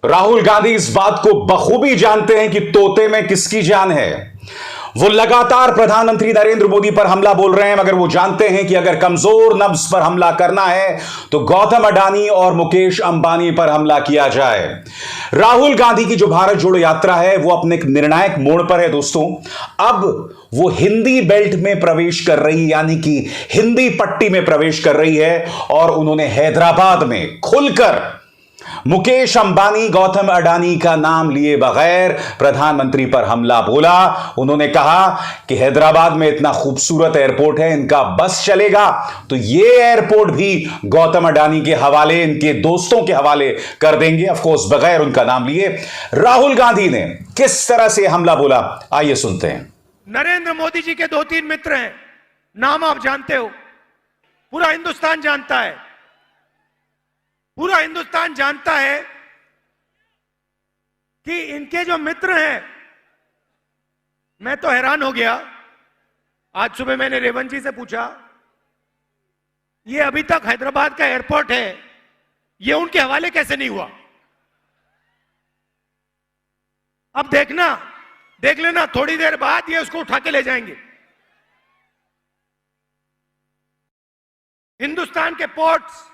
राहुल गांधी इस बात को बखूबी जानते हैं कि तोते में किसकी जान है। वो लगातार प्रधानमंत्री नरेंद्र मोदी पर हमला बोल रहे हैं, मगर वो जानते हैं कि अगर कमजोर नब्ज पर हमला करना है तो गौतम अडानी और मुकेश अंबानी पर हमला किया जाए। राहुल गांधी की जो भारत जोड़ो यात्रा है वो अपने एक निर्णायक मोड़ पर है दोस्तों। अब वो हिंदी बेल्ट में प्रवेश कर रही, यानी कि हिंदी पट्टी में प्रवेश कर रही है, और उन्होंने हैदराबाद में खुलकर मुकेश अंबानी, गौतम अडानी का नाम लिए बगैर प्रधानमंत्री पर हमला बोला। उन्होंने कहा कि हैदराबाद में इतना खूबसूरत एयरपोर्ट है, इनका बस चलेगा तो ये एयरपोर्ट भी गौतम अडानी के हवाले, इनके दोस्तों के हवाले कर देंगे, ऑफ कोर्स बगैर उनका नाम लिए। राहुल गांधी ने किस तरह से हमला बोला, आइए सुनते हैं। नरेंद्र मोदी जी के 2-3 मित्र हैं, नाम आप जानते हो, पूरा हिंदुस्तान जानता है। पूरा हिंदुस्तान जानता है कि इनके जो मित्र हैं, मैं तो हैरान हो गया। आज सुबह मैंने रेवंत जी से पूछा, ये अभी तक हैदराबाद का एयरपोर्ट है, ये उनके हवाले कैसे नहीं हुआ? अब देखना, देख लेना, थोड़ी देर बाद ये उसको उठा के ले जाएंगे। हिंदुस्तान के पोर्ट्स,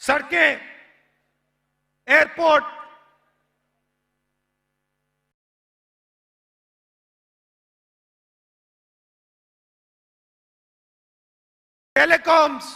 सड़कें, एयरपोर्ट, टेलीकॉम्स,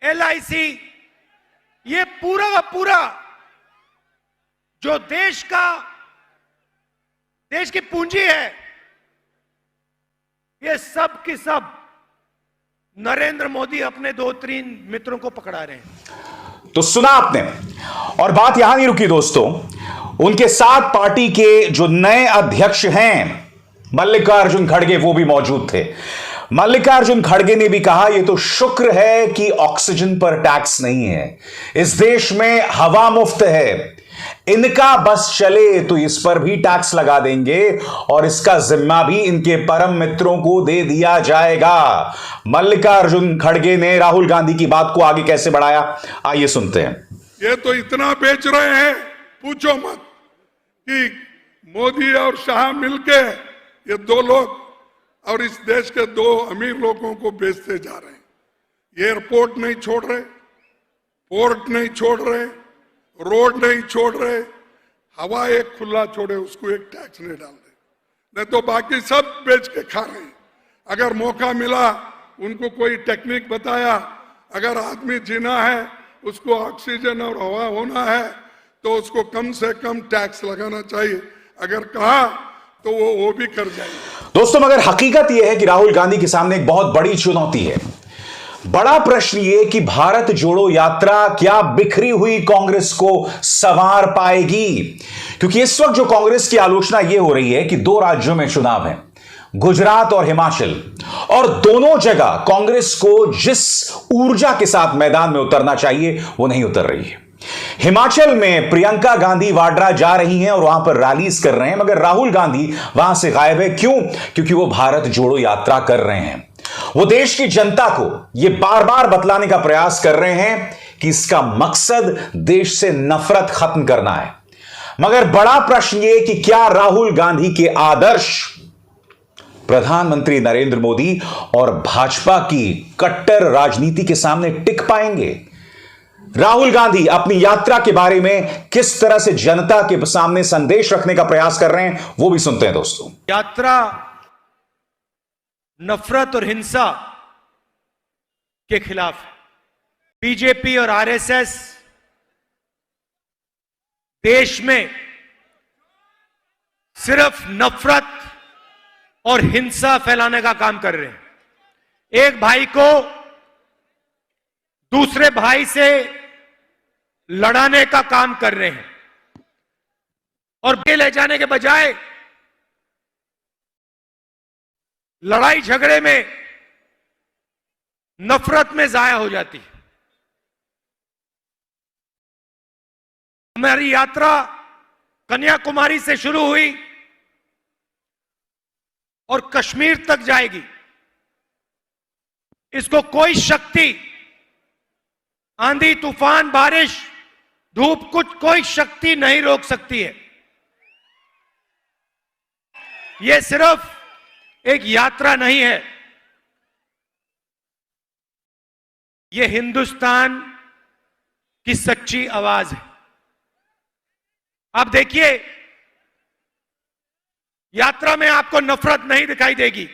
LIC, ये पूरा का पूरा जो देश की पूंजी है, ये सब की सब नरेंद्र मोदी अपने 2-3 मित्रों को पकड़ा रहे हैं। तो सुना आपने, और बात यहां नहीं रुकी दोस्तों। उनके साथ पार्टी के जो नए अध्यक्ष हैं मल्लिकार्जुन खड़गे, वो भी मौजूद थे। मल्लिकार्जुन खड़गे ने भी कहा, यह तो शुक्र है कि ऑक्सीजन पर टैक्स नहीं है, इस देश में हवा मुफ्त है, इनका बस चले तो इस पर भी टैक्स लगा देंगे और इसका जिम्मा भी इनके परम मित्रों को दे दिया जाएगा। मल्लिकार्जुन खड़गे ने राहुल गांधी की बात को आगे कैसे बढ़ाया, आइए सुनते हैं। ये तो इतना बेच रहे हैं, पूछो मत, कि मोदी और शाह मिलके ये 2 लोग और इस देश के 2 अमीर लोगों को बेचते जा रहे हैं। एयरपोर्ट नहीं छोड़ रहे, पोर्ट नहीं छोड़ रहे, रोड नहीं छोड़ रहे, हवा एक खुला छोड़े उसको एक टैक्स नहीं डाल रहे, नहीं तो बाकी सब बेच के खा रहे हैं। अगर मौका मिला, उनको कोई टेक्निक बताया, अगर आदमी जीना है, उसको ऑक्सीजन और हवा होना है, तो उसको कम से कम टैक्स लगाना चाहिए। अगर कहा तो वो भी कर जाएंगे। दोस्तों, मगर हकीकत यह है कि राहुल गांधी के सामने एक बहुत बड़ी चुनौती है। बड़ा प्रश्न ये कि भारत जोड़ो यात्रा क्या बिखरी हुई कांग्रेस को संवार पाएगी? क्योंकि इस वक्त जो कांग्रेस की आलोचना यह हो रही है कि 2 राज्यों में चुनाव है, गुजरात और हिमाचल, और दोनों जगह कांग्रेस को जिस ऊर्जा के साथ मैदान में उतरना चाहिए वो नहीं उतर रही है। हिमाचल में प्रियंका गांधी वाड्रा जा रही हैं और वहां पर रैलीज कर रहे हैं, मगर राहुल गांधी वहां से गायब है। क्यों? क्योंकि वो भारत जोड़ो यात्रा कर रहे हैं। वो देश की जनता को यह बार बार बतलाने का प्रयास कर रहे हैं कि इसका मकसद देश से नफरत खत्म करना है। मगर बड़ा प्रश्न यह कि क्या राहुल गांधी के आदर्श प्रधानमंत्री नरेंद्र मोदी और भाजपा की कट्टर राजनीति के सामने टिक पाएंगे? राहुल गांधी अपनी यात्रा के बारे में किस तरह से जनता के सामने संदेश रखने का प्रयास कर रहे हैं, वो भी सुनते हैं दोस्तों। यात्रा नफरत और हिंसा के खिलाफ है। बीजेपी और RSS देश में सिर्फ नफरत और हिंसा फैलाने का काम कर रहे हैं। एक भाई को दूसरे भाई से लड़ाने का काम कर रहे हैं, और ले जाने के बजाय लड़ाई झगड़े में, नफरत में जाया हो जाती है। हमारी यात्रा कन्याकुमारी से शुरू हुई और कश्मीर तक जाएगी। इसको कोई शक्ति आंधी तूफान बारिश धूप कुछ कोई शक्ति नहीं रोक सकती है। यह सिर्फ एक यात्रा नहीं है, यह हिंदुस्तान की सच्ची आवाज है। आप देखिए, यात्रा में आपको नफरत नहीं दिखाई देगी,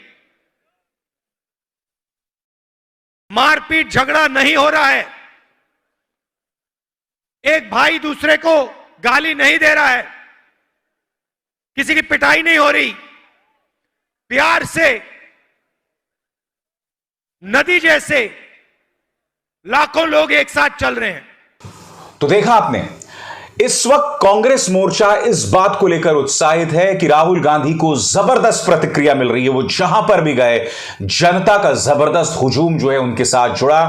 मारपीट झगड़ा नहीं हो रहा है, एक भाई दूसरे को गाली नहीं दे रहा है, किसी की पिटाई नहीं हो रही, प्यार से नदी जैसे लाखों लोग एक साथ चल रहे हैं। तो देखा आपने, इस वक्त कांग्रेस मोर्चा इस बात को लेकर उत्साहित है कि राहुल गांधी को जबरदस्त प्रतिक्रिया मिल रही है। वो जहां पर भी गए, जनता का जबरदस्त हुजूम जो है उनके साथ जुड़ा।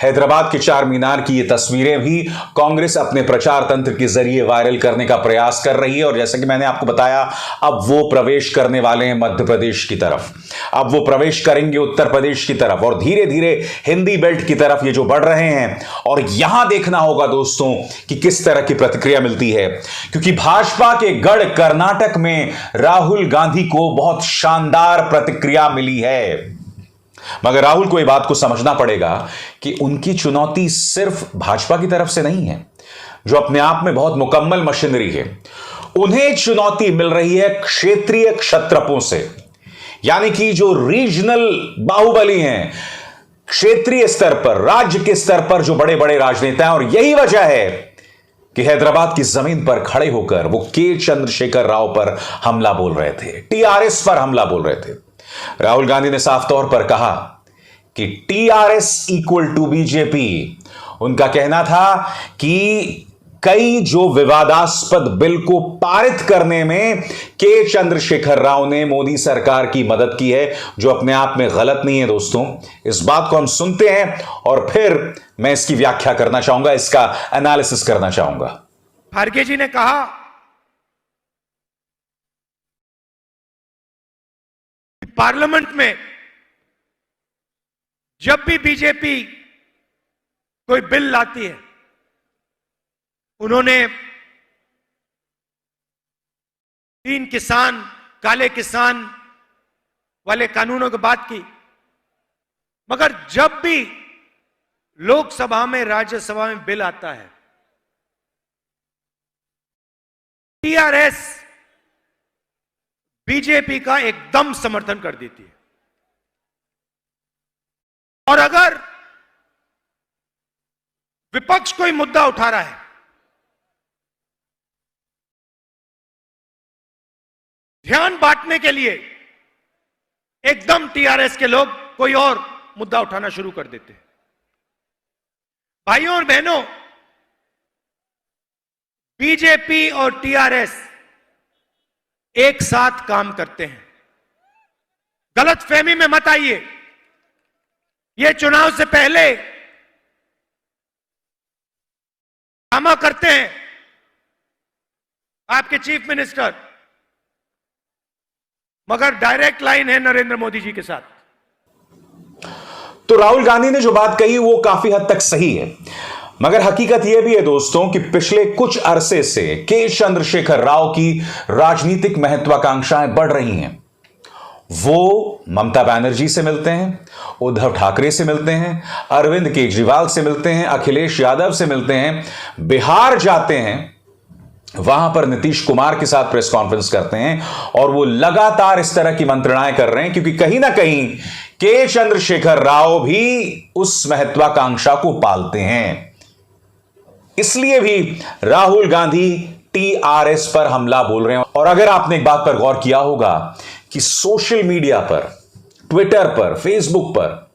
हैदराबाद के चार मीनार की ये तस्वीरें भी कांग्रेस अपने प्रचार तंत्र के जरिए वायरल करने का प्रयास कर रही है। और जैसा कि मैंने आपको बताया, अब वो प्रवेश करने वाले हैं मध्य प्रदेश की तरफ, अब वो प्रवेश करेंगे उत्तर प्रदेश की तरफ, और धीरे धीरे हिंदी बेल्ट की तरफ ये जो बढ़ रहे हैं। और यहां देखना होगा दोस्तों कि किस तरह की प्रतिक्रिया मिलती है, क्योंकि भाजपा के गढ़ कर्नाटक में राहुल गांधी को बहुत शानदार प्रतिक्रिया मिली है। मगर राहुल को यह बात को समझना पड़ेगा कि उनकी चुनौती सिर्फ भाजपा की तरफ से नहीं है, जो अपने आप में बहुत मुकम्मल मशीनरी है। उन्हें चुनौती मिल रही है क्षेत्रीय क्षत्रपों से, यानी कि जो रीजनल बाहुबली हैं, क्षेत्रीय स्तर पर, राज्य के स्तर पर जो बड़े बड़े राजनेता हैं। और यही वजह है कि हैदराबाद की जमीन पर खड़े होकर वो के चंद्रशेखर राव पर हमला बोल रहे थे, टीआरएस पर हमला बोल रहे थे। राहुल गांधी ने साफ तौर पर कहा कि टीआरएस इक्वल टू बीजेपी। उनका कहना था कि कई जो विवादास्पद बिल को पारित करने में के चंद्रशेखर राव ने मोदी सरकार की मदद की है, जो अपने आप में गलत नहीं है दोस्तों। इस बात को हम सुनते हैं और फिर मैं इसकी व्याख्या करना चाहूंगा, इसका एनालिसिस करना चाहूंगा। खारगे जी ने कहा कि पार्लियामेंट में जब भी बीजेपी कोई बिल लाती है, उन्होंने 3 किसान, काले किसान वाले कानूनों की बात की, मगर जब भी लोकसभा में, राज्यसभा में बिल आता है, टीआरएस बीजेपी का एकदम समर्थन कर देती है। और अगर विपक्ष कोई मुद्दा उठा रहा है, ध्यान बांटने के लिए एकदम टीआरएस के लोग कोई और मुद्दा उठाना शुरू कर देते हैं। भाइयों और बहनों, बीजेपी और टीआरएस एक साथ काम करते हैं। गलतफहमी में मत आइए। ये चुनाव से पहले ड्रामा करते हैं आपके चीफ मिनिस्टर, मगर डायरेक्ट लाइन है नरेंद्र मोदी जी के साथ। तो राहुल गांधी ने जो बात कही वो काफी हद तक सही है, मगर हकीकत यह भी है दोस्तों कि पिछले कुछ अरसे से के चंद्रशेखर राव की राजनीतिक महत्वाकांक्षाएं बढ़ रही हैं। वो ममता बनर्जी से मिलते हैं, उद्धव ठाकरे से मिलते हैं, अरविंद केजरीवाल से मिलते हैं, अखिलेश यादव से मिलते हैं, बिहार जाते हैं, वहां पर नीतीश कुमार के साथ प्रेस कॉन्फ्रेंस करते हैं, और वो लगातार इस तरह की मंत्रणाएं कर रहे हैं, क्योंकि कहीं ना कहीं के चंद्रशेखर राव भी उस महत्वाकांक्षा को पालते हैं। इसलिए भी राहुल गांधी टीआरएस पर हमला बोल रहे हैं। और अगर आपने एक बात पर गौर किया होगा कि सोशल मीडिया पर, ट्विटर पर, फेसबुक पर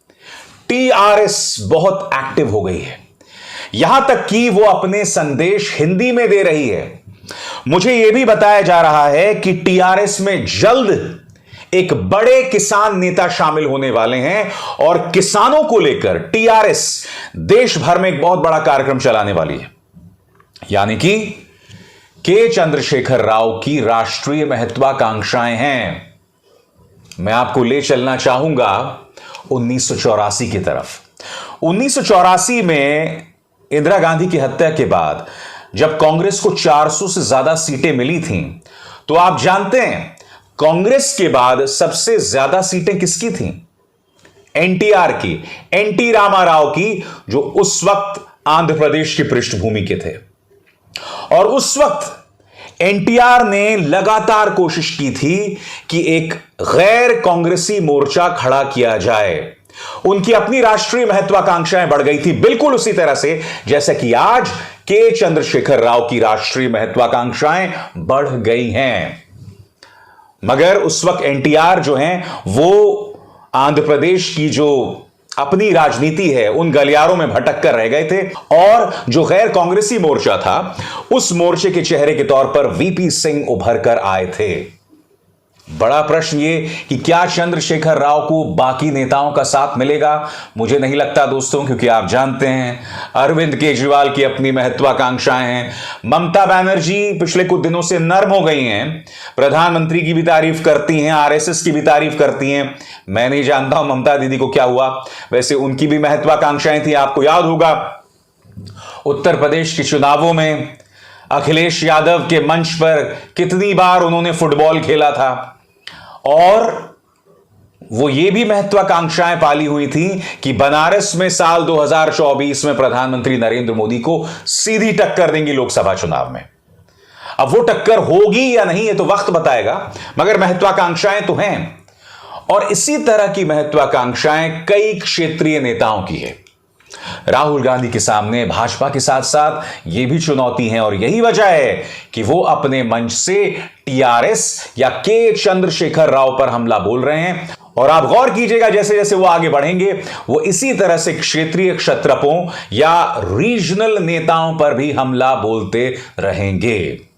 टीआरएस बहुत एक्टिव हो गई है, यहां तक कि वो अपने संदेश हिंदी में दे रही है। मुझे यह भी बताया जा रहा है कि टीआरएस में जल्द एक बड़े किसान नेता शामिल होने वाले हैं, और किसानों को लेकर टीआरएस देश भर में एक बहुत बड़ा कार्यक्रम चलाने वाली है। यानी कि के चंद्रशेखर राव की राष्ट्रीय महत्वाकांक्षाएं हैं। मैं आपको ले चलना चाहूंगा 1984 की तरफ। 1984 में इंदिरा गांधी की हत्या के बाद जब कांग्रेस को 400 से ज्यादा सीटें मिली थीं, तो आप जानते हैं कांग्रेस के बाद सबसे ज्यादा सीटें किसकी थीं? एनटीआर की, एनटी रामाराव की, जो उस वक्त आंध्र प्रदेश की पृष्ठभूमि के थे। और उस वक्त एनटीआर ने लगातार कोशिश की थी कि एक गैर कांग्रेसी मोर्चा खड़ा किया जाए। उनकी अपनी राष्ट्रीय महत्वाकांक्षाएं बढ़ गई थी, बिल्कुल उसी तरह से जैसे कि आज के चंद्रशेखर राव की राष्ट्रीय महत्वाकांक्षाएं बढ़ गई हैं। मगर उस वक्त एनटीआर जो हैं वो आंध्र प्रदेश की जो अपनी राजनीति है उन गलियारों में भटक कर रह गए थे, और जो गैर कांग्रेसी मोर्चा था उस मोर्चे के चेहरे के तौर पर वीपी सिंह उभर कर आए थे। बड़ा प्रश्न ये कि क्या चंद्रशेखर राव को बाकी नेताओं का साथ मिलेगा? मुझे नहीं लगता दोस्तों, क्योंकि आप जानते हैं अरविंद केजरीवाल की अपनी महत्वाकांक्षाएं हैं। ममता बनर्जी पिछले कुछ दिनों से नर्म हो गई हैं, प्रधानमंत्री की भी तारीफ करती हैं, आरएसएस की भी तारीफ करती हैं। मैं नहीं जानता हूं ममता दीदी को क्या हुआ, वैसे उनकी भी महत्वाकांक्षाएं थी। आपको याद होगा उत्तर प्रदेश के चुनावों में अखिलेश यादव के मंच पर कितनी बार उन्होंने फुटबॉल खेला था, और वो ये भी महत्वाकांक्षाएं पाली हुई थी कि बनारस में साल 2024 में प्रधानमंत्री नरेंद्र मोदी को सीधी टक्कर देंगी लोकसभा चुनाव में। अब वो टक्कर होगी या नहीं ये तो वक्त बताएगा, मगर महत्वाकांक्षाएं तो हैं। और इसी तरह की महत्वाकांक्षाएं कई क्षेत्रीय नेताओं की है। राहुल गांधी के सामने भाजपा के साथ साथ यह भी चुनौती है, और यही वजह है कि वो अपने मंच से टीआरएस या के चंद्रशेखर राव पर हमला बोल रहे हैं। और आप गौर कीजिएगा जैसे जैसे वो आगे बढ़ेंगे वो इसी तरह से क्षेत्रीय क्षत्रपों या रीजनल नेताओं पर भी हमला बोलते रहेंगे।